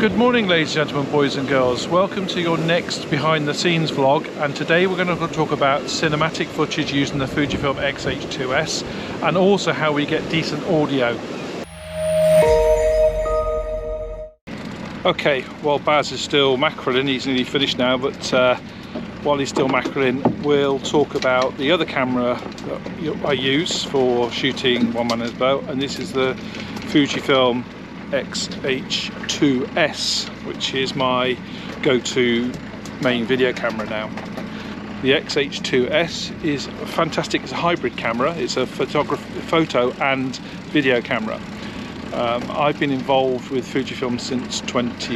Good morning, ladies and gentlemen, boys and girls. Welcome to your next behind the scenes vlog, and today we're going to talk about cinematic footage using the Fujifilm X-H2S and also how we get decent audio. Okay, well, Baz is still mackerelling. He's nearly finished now, but while he's still mackerelling, we'll talk about the other camera that I use for shooting one-man boat, and this is the Fujifilm X-H2S, which is my go-to main video camera now. The X-H2S is fantastic. It's a hybrid camera. It's a photo and video camera. I've been involved with Fujifilm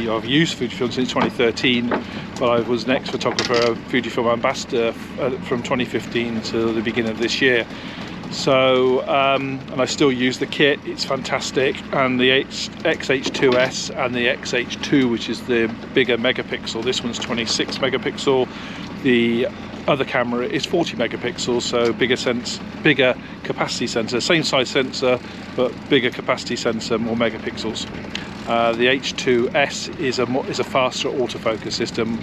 I've used Fujifilm since 2013, but I was an ex-photographer, Fujifilm ambassador from 2015 to the beginning of this year. So, and I still use the kit. It's fantastic. And the X-H2S and the X-H2, which is the bigger megapixel. This one's 26 megapixel. The other camera is 40 megapixels, so bigger capacity sensor, same size sensor but bigger capacity sensor, more megapixels. The H2S is a faster autofocus system,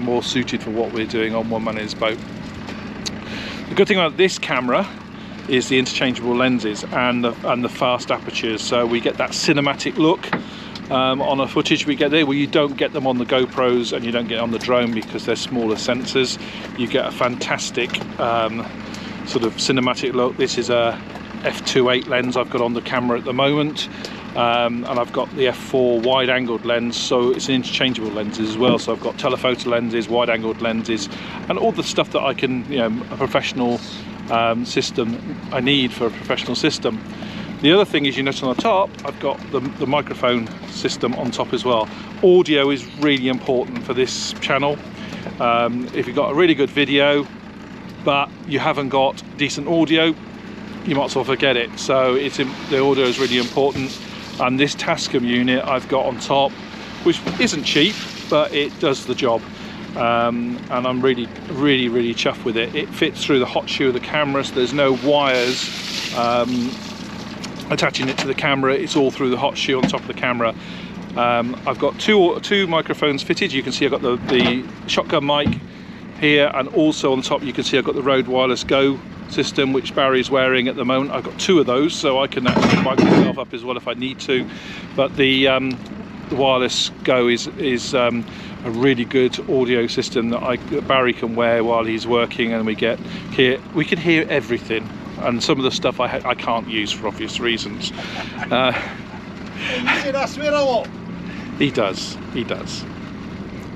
more suited for what we're doing on one man in his boat. The good thing about this camera is the interchangeable lenses and the fast apertures, so we get that cinematic look on a footage we get there, where you don't get them on the GoPros and you don't get on the drone because they're smaller sensors. You get a fantastic sort of cinematic look. This is a f2.8 lens I've got on the camera at the moment, and I've got the f4 wide-angled lens, so it's an interchangeable lenses as well. So I've got telephoto lenses, wide-angled lenses, and all the stuff that I can, a professional system I need for a professional system. The other thing is, you notice on the top, I've got the microphone system on top as well. Audio is really important for this channel. If you've got a really good video, but you haven't got decent audio, you might as well forget it. So the audio is really important. And this Tascam unit I've got on top, which isn't cheap, but it does the job. And I'm really chuffed with it. It fits through the hot shoe of the camera, so there's no wires attaching it to the camera. It's all through the hot shoe on top of the camera. I've got two microphones fitted. You can see I've got the shotgun mic here, and also on top you can see I've got the Rode Wireless Go system, which Barry's wearing at the moment. I've got two of those, so I can actually mic myself up as well if I need to. But the Wireless Go is a really good audio system that Barry can wear while he's working, and we can hear everything. And some of the stuff I can't use for obvious reasons. He does.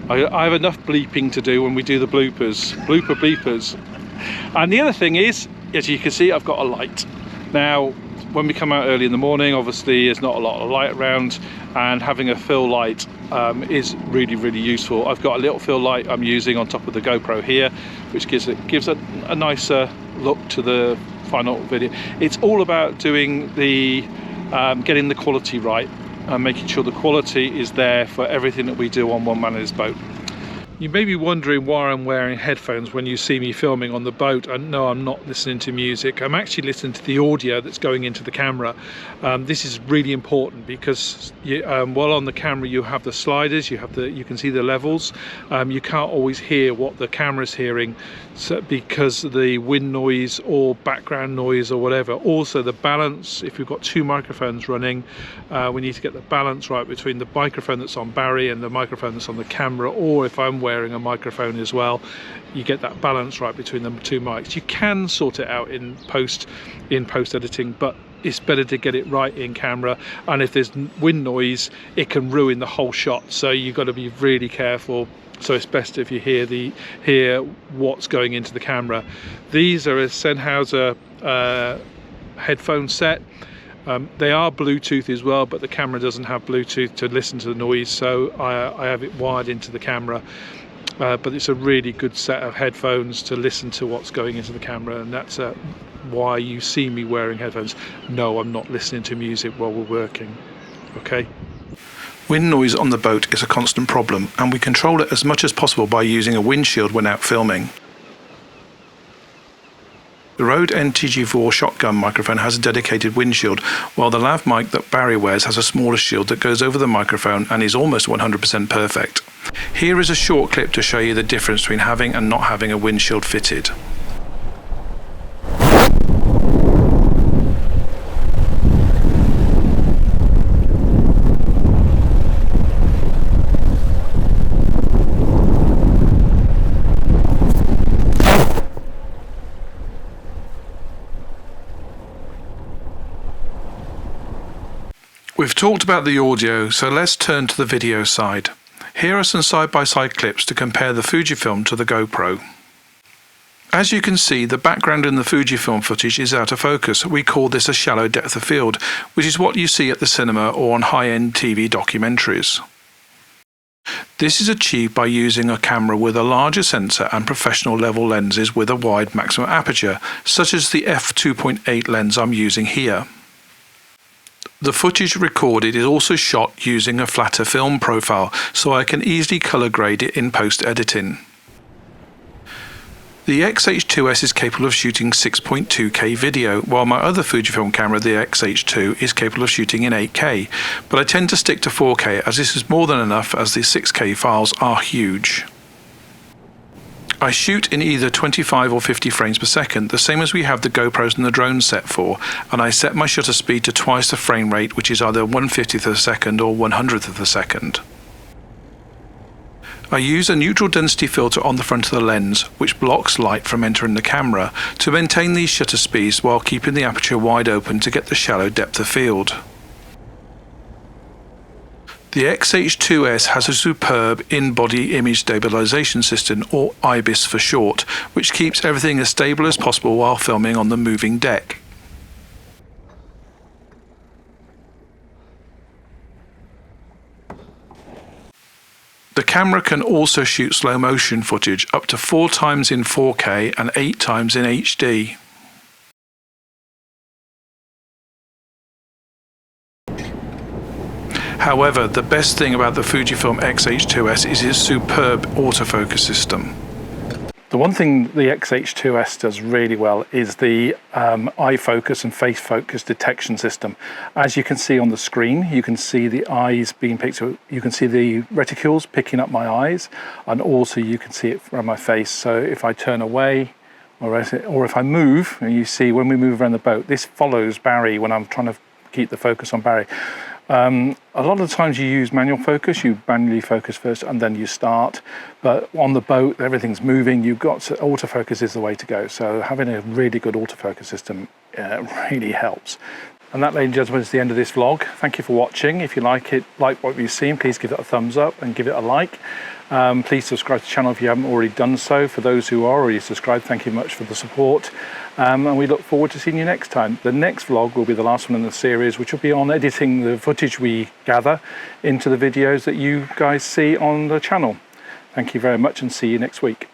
I have enough bleeping to do when we do the bloopers. And the other thing is, as you can see, I've got a light. Now, when we come out early in the morning, obviously there's not a lot of light around, and having a fill light is really useful. I've got a little fill light I'm using on top of the GoPro here, which gives a nicer look to the final video. It's all about doing getting the quality right and making sure the quality is there for everything that we do on one man in his boat. You may be wondering why I'm wearing headphones when you see me filming on the boat, and no, I'm not listening to music. I'm actually listening to the audio that's going into the camera. This is really important because while on the camera you have the sliders, you can see the levels. You can't always hear what the camera's hearing, because of the wind noise or background noise or whatever. Also the balance, if we've got two microphones running, we need to get the balance right between the microphone that's on Barry and the microphone that's on the camera, or if I'm wearing a microphone as well, you get that balance right between the two mics. You can sort it out in post editing, but it's better to get it right in camera. And if there's wind noise, it can ruin the whole shot, so you've got to be really careful. So it's best if you hear what's going into the camera. These are a Sennheiser headphone set. They are Bluetooth as well, but the camera doesn't have Bluetooth to listen to the noise, so I have it wired into the camera. But it's a really good set of headphones to listen to what's going into the camera, and that's why you see me wearing headphones. No, I'm not listening to music while we're working. Okay. Wind noise on the boat is a constant problem, and we control it as much as possible by using a windshield when out filming. The Rode NTG4 shotgun microphone has a dedicated windshield, while the lav mic that Barry wears has a smaller shield that goes over the microphone and is almost 100% perfect. Here is a short clip to show you the difference between having and not having a windshield fitted. We've talked about the audio, so let's turn to the video side. Here are some side-by-side clips to compare the Fujifilm to the GoPro. As you can see, the background in the Fujifilm footage is out of focus. We call this a shallow depth of field, which is what you see at the cinema or on high-end TV documentaries. This is achieved by using a camera with a larger sensor and professional level lenses with a wide maximum aperture, such as the f2.8 lens I'm using here. The footage recorded is also shot using a flatter film profile, so I can easily color grade it in post-editing. The X-H2S is capable of shooting 6.2K video, while my other Fujifilm camera, the X-H2, is capable of shooting in 8K, but I tend to stick to 4K as this is more than enough as the 6K files are huge. I shoot in either 25 or 50 frames per second, the same as we have the GoPros and the drones set for, and I set my shutter speed to twice the frame rate, which is either 1/50th of a second or 100th of a second. I use a neutral density filter on the front of the lens, which blocks light from entering the camera, to maintain these shutter speeds while keeping the aperture wide open to get the shallow depth of field. The X-H2S has a superb in-body image stabilization system, or IBIS for short, which keeps everything as stable as possible while filming on the moving deck. The camera can also shoot slow motion footage up to 4 times in 4K and 8 times in HD. However, the best thing about the Fujifilm X-H2S is its superb autofocus system. The one thing the X-H2S does really well is the eye focus and face focus detection system. As you can see on the screen, you can see the eyes being picked up. You can see the reticules picking up my eyes, and also you can see it from my face. So if I turn away, or if I move, and you see when we move around the boat, this follows Barry when I'm trying to keep the focus on Barry. A lot of the times you use manual focus, you manually focus first and then you start, but on the boat everything's moving, autofocus is the way to go. So having a really good autofocus system really helps. And that, ladies and gentlemen, is the end of this vlog. Thank you for watching. If you like what you've seen, please give it a thumbs up and give it a like. Please subscribe to the channel if you haven't already done so. For those who are already subscribed, thank you much for the support. And we look forward to seeing you next time. The next vlog will be the last one in the series, which will be on editing the footage we gather into the videos that you guys see on the channel. Thank you very much and see you next week.